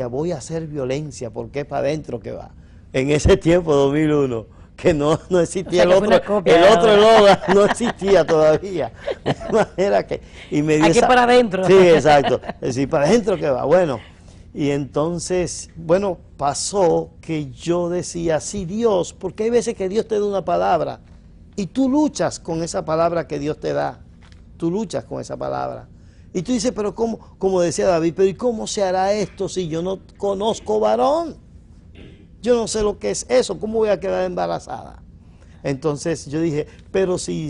voy a hacer violencia porque es para adentro que va. En ese tiempo, 2001, que no existía, o sea, el otro Logan no existía todavía. De manera que, y me dio aquí para adentro. Sí, exacto. Es decir, para adentro que va. Bueno, y entonces, bueno, pasó que yo decía, sí, Dios, porque hay veces que Dios te da una palabra y tú luchas con esa palabra que Dios te da. Tú luchas con esa palabra. Y tú dices, pero ¿cómo? Como decía David, pero ¿y cómo se hará esto si yo no conozco varón? Yo no sé lo que es eso, ¿cómo voy a quedar embarazada? Entonces yo dije, pero si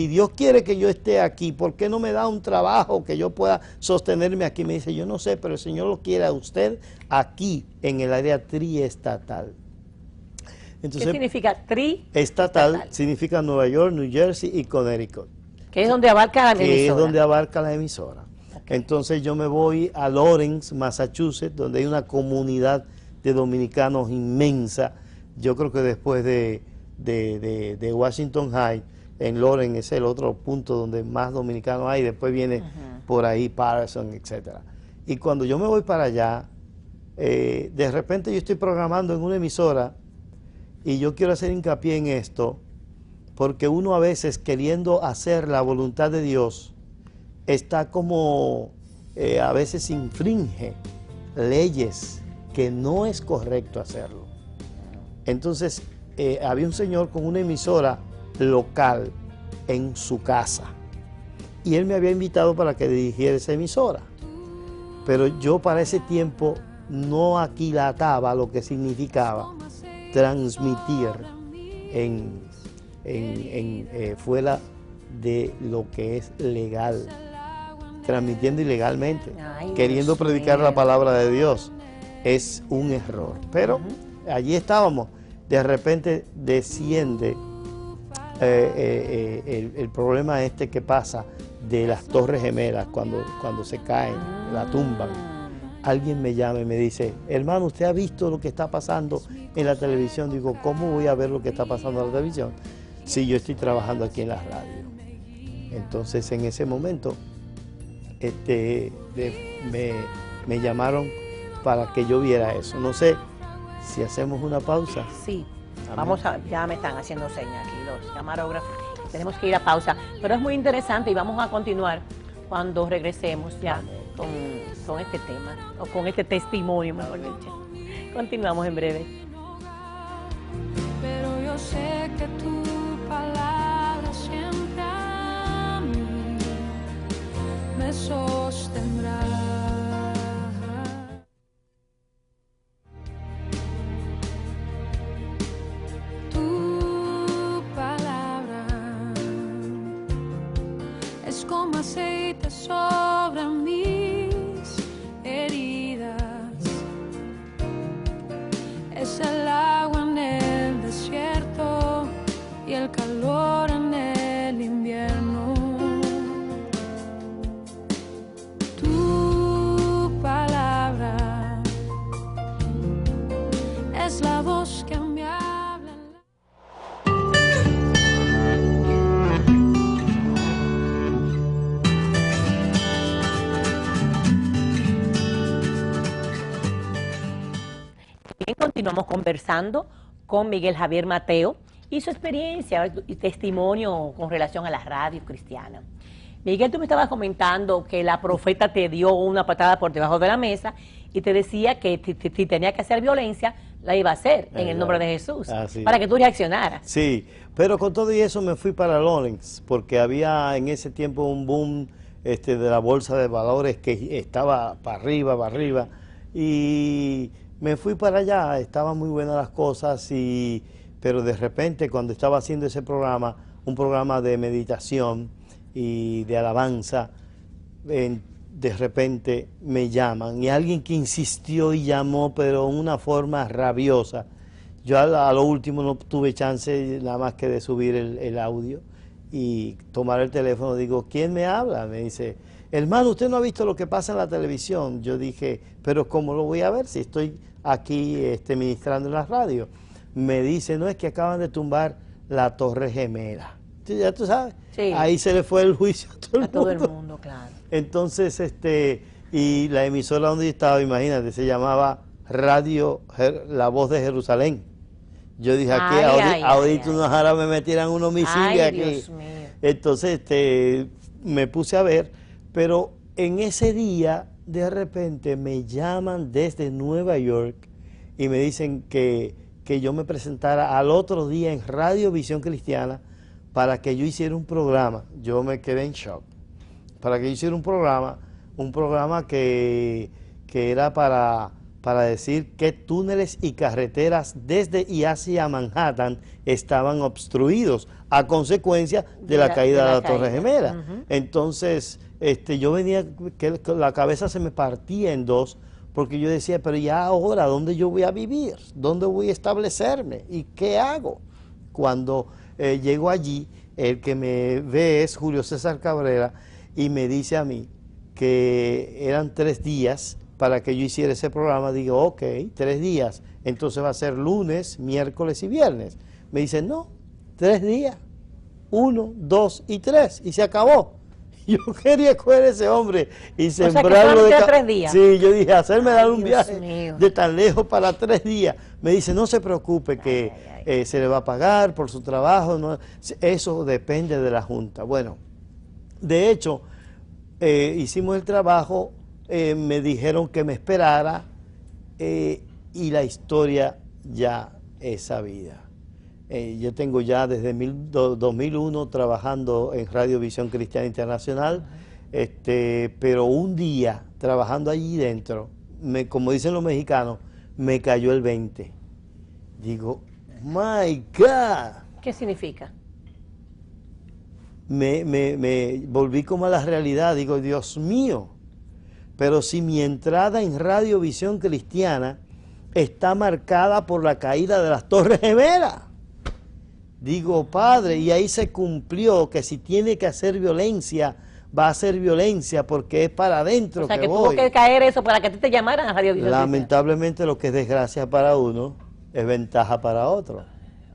Dios quiere que yo esté aquí, ¿por qué no me da un trabajo que yo pueda sostenerme aquí? Me dice, yo no sé, pero el Señor lo quiere a usted aquí, en el área triestatal. Entonces, ¿qué significa estatal? Significa Nueva York, New Jersey y Connecticut. Que es donde abarca la emisora. Que es donde abarca la emisora. Okay. Entonces yo me voy a Lawrence, Massachusetts, donde hay una comunidad de dominicanos inmensa. Yo creo que después de Washington High, en Lawrence es el otro punto donde más dominicanos hay. Después viene por ahí Patterson, etcétera. Y cuando yo me voy para allá, de repente yo estoy programando en una emisora y yo quiero hacer hincapié en esto, porque uno a veces, queriendo hacer la voluntad de Dios, está como, a veces infringe leyes que no es correcto hacerlo. Entonces, había un señor con una emisora local en su casa, y él me había invitado para que dirigiera esa emisora. Pero yo para ese tiempo no aquilataba lo que significaba transmitir fuera de lo que es legal, transmitiendo ilegalmente, queriendo predicar la palabra de Dios, es un error. Pero allí estábamos, de repente desciende el problema que pasa de las Torres Gemelas, cuando se caen, la tumban. Alguien me llama y me dice, hermano, ¿usted ha visto lo que está pasando en la televisión? Digo, ¿cómo voy a ver lo que está pasando en la televisión si yo estoy trabajando aquí en la radio? Entonces, en ese momento, me llamaron para que yo viera eso. No sé si hacemos una pausa. Sí, vamos a, ya me están haciendo señas aquí los camarógrafos. Tenemos que ir a pausa, pero es muy interesante y vamos a continuar cuando regresemos ya con este tema, o con este testimonio, mejor dicho. Continuamos en breve. Pero yo sé que tu palabra siempre a mí me sostendrá. Tu palabra es como aceite sobre mis heridas, es el agua en el desierto y el calor en el invierno. Tu palabra es la voz que me habla. Bien, continuamos conversando con Miguel Javier Mateo y su experiencia y testimonio con relación a la radio cristiana. Miguel, tú me estabas comentando que la profeta te dio una patada por debajo de la mesa y te decía que si tenía que hacer violencia, la iba a hacer en el nombre de Jesús, para que tú reaccionaras. Sí, pero con todo y eso me fui para Lawrence, porque había en ese tiempo un boom de la bolsa de valores que estaba para arriba, y me fui para allá, estaban muy buenas las cosas, pero de repente cuando estaba haciendo ese programa, un programa de meditación y de alabanza, de repente me llaman, y alguien que insistió y llamó, pero en una forma rabiosa. Yo a lo último no tuve chance nada más que de subir el audio y tomar el teléfono. Digo, ¿quién me habla? Me dice, hermano, ¿usted no ha visto lo que pasa en la televisión? Yo dije, pero ¿cómo lo voy a ver si estoy aquí ministrando en la radio? Me dice, no, es que acaban de tumbar la Torre Gemela. Ya tú sabes, sí. Ahí se le fue el juicio a todo el mundo. Claro. Entonces, Y la emisora donde yo estaba, imagínate, se llamaba La Voz de Jerusalén. Yo dije, aquí ahorita unos árabes me tiran unos misiles aquí. Dios mío. Entonces me puse a ver, pero en ese día, de repente, me llaman desde Nueva York y me dicen que yo me presentara al otro día en Radio Visión Cristiana para que yo hiciera un programa. Yo me quedé en shock. Para que yo hiciera un programa que era para decir qué túneles y carreteras desde y hacia Manhattan estaban obstruidos a consecuencia de la caída de la Torre Gemela. Entonces, yo venía, que la cabeza se me partía en dos, porque yo decía, pero ya ahora, ¿dónde yo voy a vivir? ¿Dónde voy a establecerme? ¿Y qué hago? Cuando llego allí, el que me ve es Julio César Cabrera y me dice a mí que eran 3 días para que yo hiciera ese programa. Digo, ok, 3 días, entonces va a ser lunes, miércoles y viernes. Me dice, no, 3 días, 1, 2 y 3, y se acabó. Yo quería coger a ese hombre y sembrarlo de 3 días. Sí, yo dije, hacerme dar un Dios viaje mío. de tan lejos para 3 días. Me dice, no se preocupe que se le va a pagar por su trabajo, no, eso depende de la Junta. Bueno, de hecho, hicimos el trabajo, me dijeron que me esperara y la historia ya es sabida. Yo tengo ya desde 2001 trabajando en Radio Visión Cristiana Internacional, pero un día trabajando allí dentro, como dicen los mexicanos, me cayó el 20. Digo, my God. ¿Qué significa? Me volví como a la realidad, digo, Dios mío, pero si mi entrada en Radio Visión Cristiana está marcada por la caída de las Torres Gemelas. Digo, Padre, y ahí se cumplió que si tiene que hacer violencia, va a hacer violencia porque es para adentro. O sea, que que voy. tuvo que caer eso para que a ti te llamaran a Radio Visión. Lamentablemente lo que es desgracia para uno es ventaja para otro.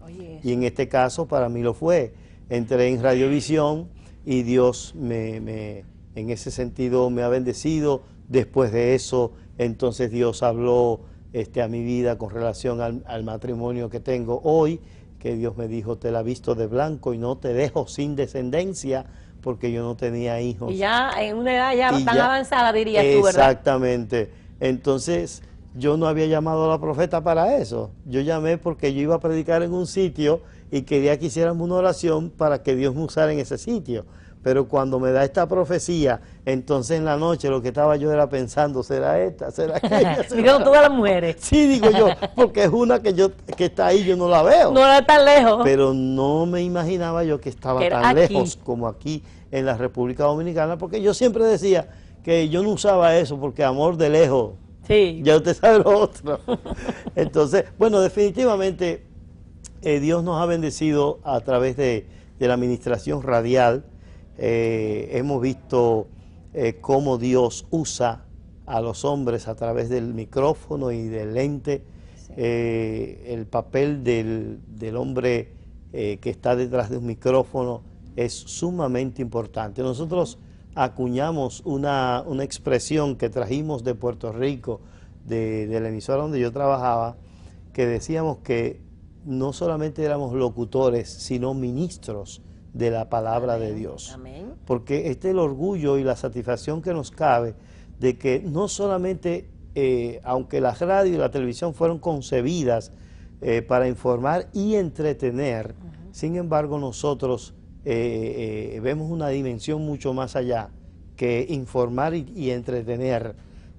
Oye, Y en este caso para mí lo fue. Entré en Radiovisión y Dios en ese sentido me ha bendecido. Después de eso, entonces Dios habló a mi vida con relación al matrimonio que tengo hoy, que Dios me dijo, te la visto de blanco y no te dejo sin descendencia, porque yo no tenía hijos. y ya en una edad ya tan avanzada, dirías tú, ¿verdad? Exactamente. Entonces, yo no había llamado a la profeta para eso. Yo llamé porque yo iba a predicar en un sitio y quería que hiciéramos una oración para que Dios me usara en ese sitio. Pero cuando me da esta profecía, entonces en la noche lo que estaba yo era pensando, ¿será esta? ¿Será aquella? Mirando todas las mujeres. Sí, digo yo, porque es una que está ahí, yo no la veo. No era tan lejos. Pero no me imaginaba yo que estaba Que era tan aquí. lejos como aquí en la República Dominicana, porque yo siempre decía que yo no usaba eso porque amor de lejos. Sí. Ya usted sabe lo otro. Entonces, bueno, definitivamente Dios nos ha bendecido a través de la administración radial. Hemos visto cómo Dios usa a los hombres a través del micrófono y del lente. Sí. El papel del hombre que está detrás de un micrófono es sumamente importante. Nosotros acuñamos una expresión que trajimos de Puerto Rico, de la emisora donde yo trabajaba, que decíamos que no solamente éramos locutores, sino ministros de la palabra de Dios. Amén. Porque este es el orgullo y la satisfacción que nos cabe de que no solamente, aunque la radio y la televisión fueron concebidas para informar y entretener, sin embargo nosotros vemos una dimensión mucho más allá que informar y entretener.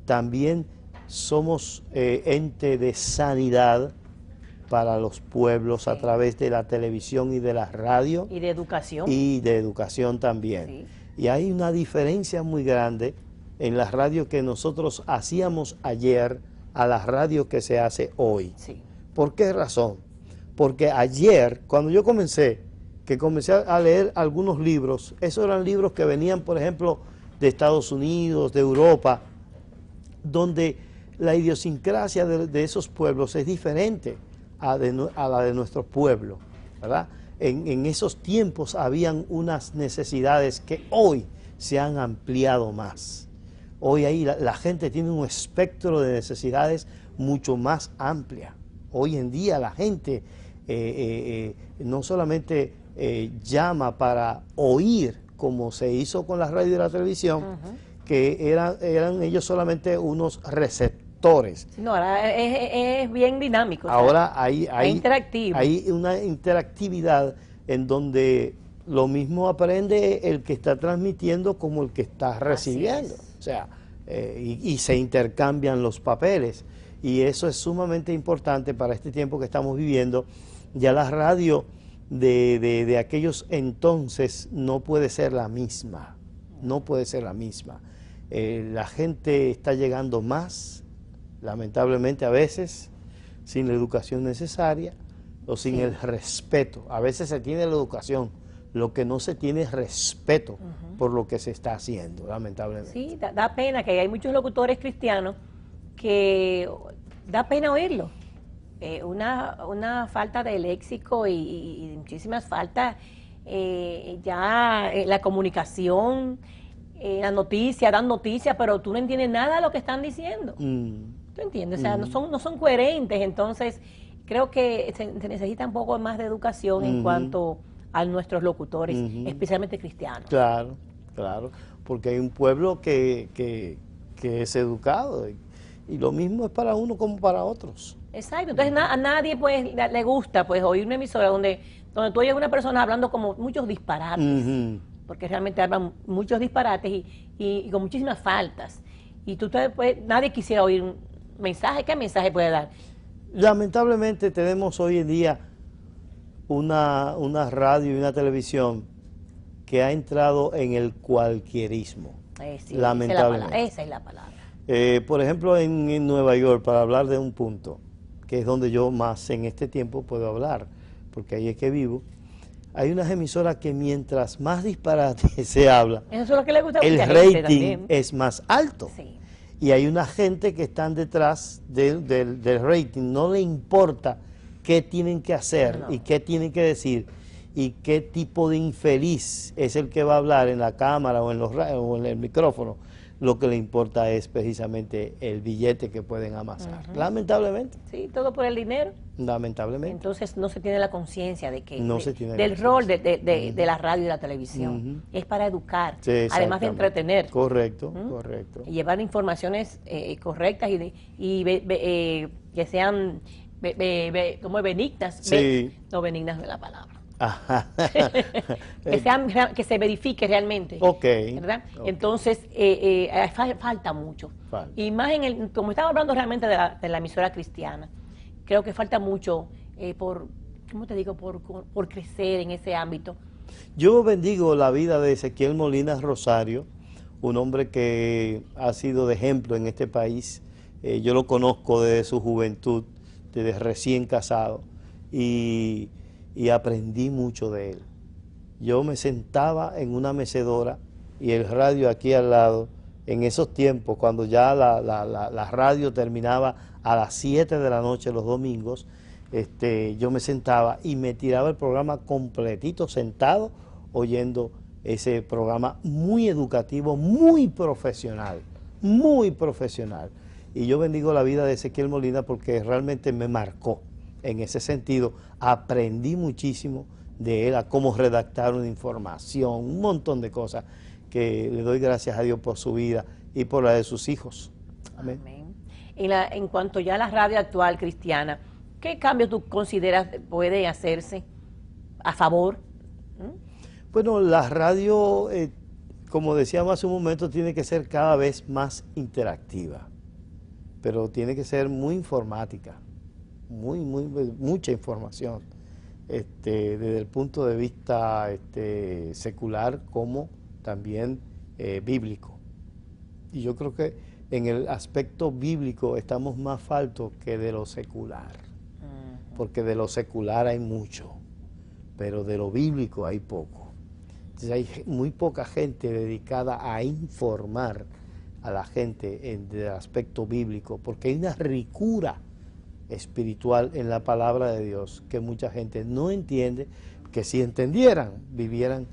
También somos ente de sanidad para los pueblos a través de la televisión y de la radio. Y de educación. Y de educación también. Sí. Y hay una diferencia muy grande en la radio que nosotros hacíamos ayer a la radio que se hace hoy. Sí. ¿Por qué razón? Porque ayer, cuando yo comencé a leer algunos libros, esos eran libros que venían, por ejemplo, de Estados Unidos, de Europa, donde la idiosincrasia de esos pueblos es diferente a la de nuestro pueblo, ¿verdad? En esos tiempos habían unas necesidades que hoy se han ampliado más. Hoy ahí la gente tiene un espectro de necesidades mucho más amplia. Hoy en día la gente no solamente llama para oír, como se hizo con la radio y la televisión, que eran ellos solamente unos receptores. No, ahora es bien dinámico. Ahora o sea, es interactivo. hay una interactividad en donde lo mismo aprende el que está transmitiendo como el que está recibiendo. O sea, y se intercambian los papeles. Y eso es sumamente importante para este tiempo que estamos viviendo. Ya la radio de aquellos entonces no puede ser la misma. No puede ser la misma. La gente está llegando más, lamentablemente a veces, sin la educación necesaria o sin el respeto. A veces se tiene la educación, lo que no se tiene es respeto por lo que se está haciendo, lamentablemente. Sí, da pena que hay muchos locutores cristianos que da pena oírlo. Una falta de léxico y muchísimas faltas la comunicación, la noticia, dan noticias, pero tú no entiendes nada de lo que están diciendo. ¿Tú entiendes? O sea, no son coherentes. Entonces, creo que se necesita un poco más de educación en cuanto a nuestros locutores, especialmente cristianos. Claro, claro, porque hay un pueblo que es educado y lo mismo es para uno como para otros. Exacto, entonces a nadie pues le gusta pues oír una emisora donde tú oyes a una persona hablando como muchos disparates, porque realmente hablan muchos disparates y con muchísimas faltas. Y pues, nadie quisiera oír un mensaje. ¿Qué mensaje puede dar? Lamentablemente tenemos hoy en día una radio y una televisión que ha entrado en el cualquierismo. Sí, lamentablemente. Esa es la palabra. Por ejemplo, en Nueva York, para hablar de un punto, que es donde yo más en este tiempo puedo hablar, porque ahí es que vivo, hay unas emisoras que mientras más disparate se habla, Eso es lo que le gusta a el mucha gente rating también. es más alto. Sí. Y hay una gente que están detrás del rating, no le importa qué tienen que hacer y qué tienen que decir y qué tipo de infeliz es el que va a hablar en la cámara o en el micrófono. Lo que le importa es precisamente el billete que pueden amasar. Lamentablemente. Sí, todo por el dinero. Lamentablemente. Entonces no se tiene la conciencia de que No se tiene del la rol de la radio y la televisión. Es para educar, Sí, además de exactamente. entretener. Correcto, correcto. Y llevar informaciones correctas que sean como benignas. Sí. No, benignas no es la palabra. Ajá. Que se verifique realmente. Ok. ¿Verdad? Ok. Entonces, falta mucho. Falta. Y más como estaba hablando realmente de la emisora cristiana, creo que falta mucho ¿cómo te digo? Por crecer en ese ámbito. Yo bendigo la vida de Ezequiel Molina Rosario, un hombre que ha sido de ejemplo en este país. Yo lo conozco desde su juventud, desde recién casado, y aprendí mucho de él. Yo me sentaba en una mecedora y el radio aquí al lado, en esos tiempos, cuando ya la radio terminaba a las 7 de la noche los domingos, yo me sentaba y me tiraba el programa completito sentado oyendo ese programa muy educativo, muy profesional, muy profesional. Y yo bendigo la vida de Ezequiel Molina porque realmente me marcó en ese sentido. Aprendí muchísimo de él, a cómo redactar una información, un montón de cosas que le doy gracias a Dios por su vida y por la de sus hijos. Amén. Amén. En cuanto ya a la radio actual cristiana, ¿qué cambio tú consideras puede hacerse a favor? Bueno, la radio, como decíamos hace un momento, tiene que ser cada vez más interactiva, pero tiene que ser muy informática, mucha información, desde el punto de vista secular como también bíblico. Y yo creo que en el aspecto bíblico estamos más faltos que de lo secular, porque de lo secular hay mucho, pero de lo bíblico hay poco. Entonces hay muy poca gente dedicada a informar a la gente en el aspecto bíblico, porque hay una ricura espiritual en la palabra de Dios que mucha gente no entiende, que si entendieran, vivieran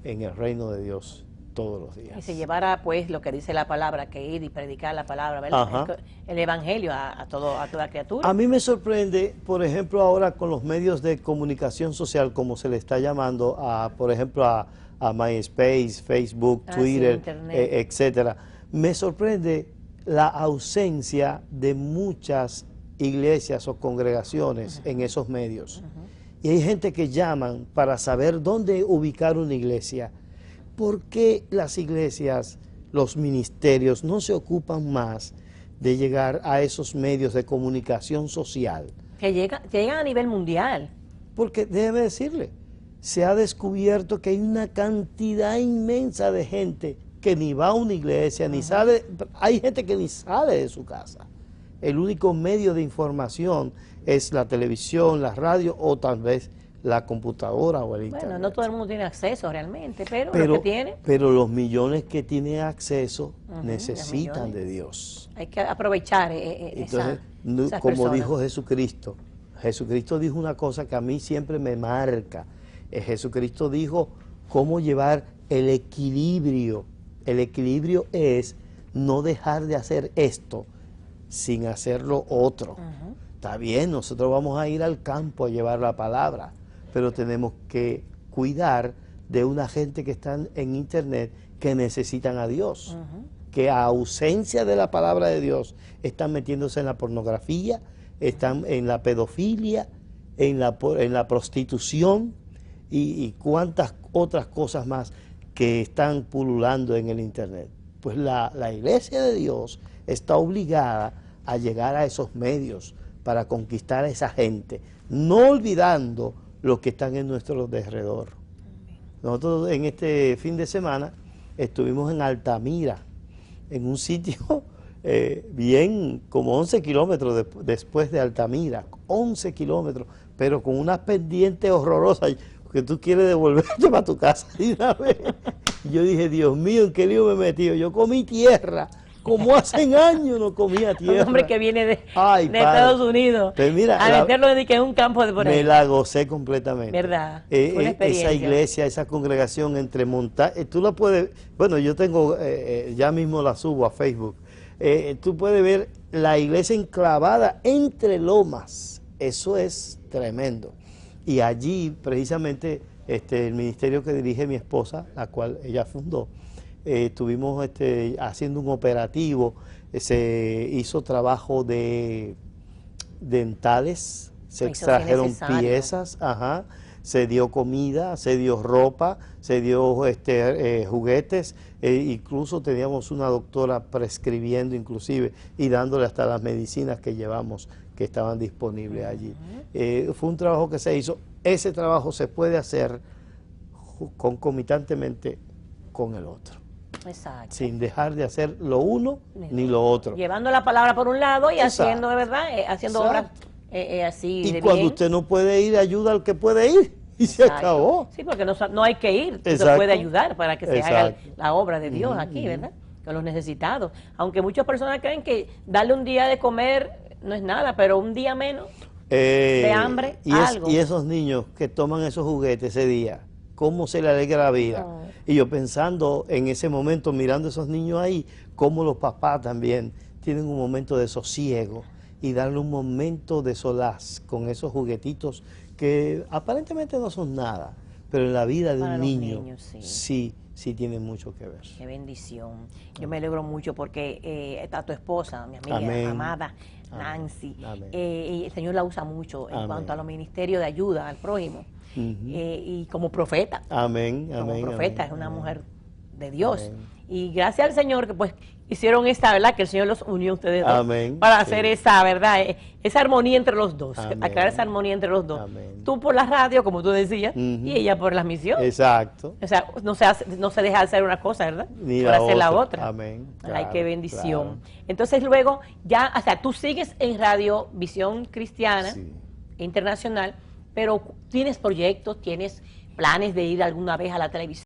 en el reino de Dios todos los Y días. se llevara, pues, lo que dice la palabra, que ir y predicar la palabra, ¿verdad? Ajá. El evangelio a toda criatura. A mí me sorprende, por ejemplo, ahora con los medios de comunicación social, como se le está llamando, por ejemplo, a MySpace, Facebook, Ah, Twitter, sí, Internet. etcétera. Me sorprende la ausencia de muchas iglesias o congregaciones en esos medios. Y hay gente que llaman para saber dónde ubicar una iglesia. ¿Por qué las iglesias, los ministerios no se ocupan más de llegar a esos medios de comunicación social? Que llegan a nivel mundial. Porque déjeme decirle, se ha descubierto que hay una cantidad inmensa de gente que ni va a una iglesia, ni sale, hay gente que ni sale de su casa. El único medio de información es la televisión, la radio o tal vez la computadora o el internet. Bueno, no todo el mundo tiene acceso realmente, pero lo que tiene, pero los millones que tienen acceso los necesitan millones. de Dios. hay que aprovechar Entonces, esas como personas. dijo Jesucristo, Jesucristo dijo una cosa que a mí siempre me marca. Jesucristo dijo cómo llevar el equilibrio. El equilibrio es no dejar de hacer esto sin hacer lo otro. Está bien, nosotros vamos a ir al campo a llevar la palabra, pero tenemos que cuidar de una gente que están en internet que necesitan a Dios, que a ausencia de la palabra de Dios están metiéndose en la pornografía, están en la pedofilia, en la prostitución y cuántas otras cosas más que están pululando en el internet. Pues la iglesia de Dios está obligada a llegar a esos medios para conquistar a esa gente, no olvidando los que están en nuestro derredor. Nosotros en este fin de semana estuvimos en Altamira, en un sitio bien como 11 kilómetros después de Altamira, 11 kilómetros, pero con unas pendientes horrorosas que tú quieres devolverte para tu casa de una vez. Y yo dije, Dios mío, ¿en qué lío me he metido? Yo comí tierra, como hace años no comía tierra. Un hombre que viene de Ay, Estados Unidos pues mira, a meterlo en un campo de por ahí. me la gocé completamente. ¿Verdad? Fue una experiencia. Esa iglesia, esa congregación entre montañas, tú la puedes, bueno, yo tengo, ya mismo la subo a Facebook, tú puedes ver la iglesia enclavada entre lomas, eso es tremendo. Y allí, precisamente, el ministerio que dirige mi esposa, la cual ella fundó, estuvimos haciendo un operativo, se hizo trabajo de dentales, se Eso sí es extrajeron necesario. piezas, se dio comida, se dio ropa, se dio juguetes, incluso teníamos una doctora prescribiendo inclusive y dándole hasta las medicinas que llevamos que estaban disponibles allí. Fue un trabajo que se hizo, ese trabajo se puede hacer concomitantemente con el otro, Exacto. sin dejar de hacer lo uno ni lo otro. Llevando la palabra por un lado y Exacto. haciendo de verdad, haciendo obras Exacto. así Y de cuando bien. usted no puede ir, ayuda al que puede ir y se Exacto. acabó. Sí, porque no hay que ir, se Exacto. puede ayudar para que se haga Exacto. la obra de Dios aquí, ¿verdad? Con los necesitados. Aunque muchas personas creen que darle un día de comer no es nada, pero un día menos de hambre, algo. Y esos niños que toman esos juguetes ese día, cómo se le alegra la vida. Oh. Y yo pensando en ese momento, mirando a esos niños ahí, cómo los papás también tienen un momento de sosiego y darle un momento de solaz con esos juguetitos que aparentemente no son nada, pero en la vida de Para un los niño niños, sí. sí tienen mucho que ver. Qué bendición. Yo me alegro mucho porque está tu esposa, mi amiga Amén. amada, Amén. Nancy. Amén. Y el Señor la usa mucho en Amén. cuanto a los ministerios de ayuda al prójimo. Y como profeta. Amén, Como amén. profeta, amén, es una amén. mujer de Dios. Amén. Y gracias al Señor que pues hicieron esta, ¿verdad? Que el Señor los unió a ustedes dos Amén, para sí. hacer esa, ¿verdad? Esa armonía entre los dos, Amén. aclarar esa armonía entre los dos. Amén. Tú por la radio, como tú decías, Ujú. y ella por las misiones. Exacto. O sea, no se deja de hacer una cosa, ¿verdad? Ni por la hacer la otra. otra. Amén. Ay, Claro, qué bendición. claro. Entonces luego ya, o sea, tú sigues en Radio Visión Cristiana Sí. Internacional, pero tienes proyectos, tienes planes de ir alguna vez a la televisión.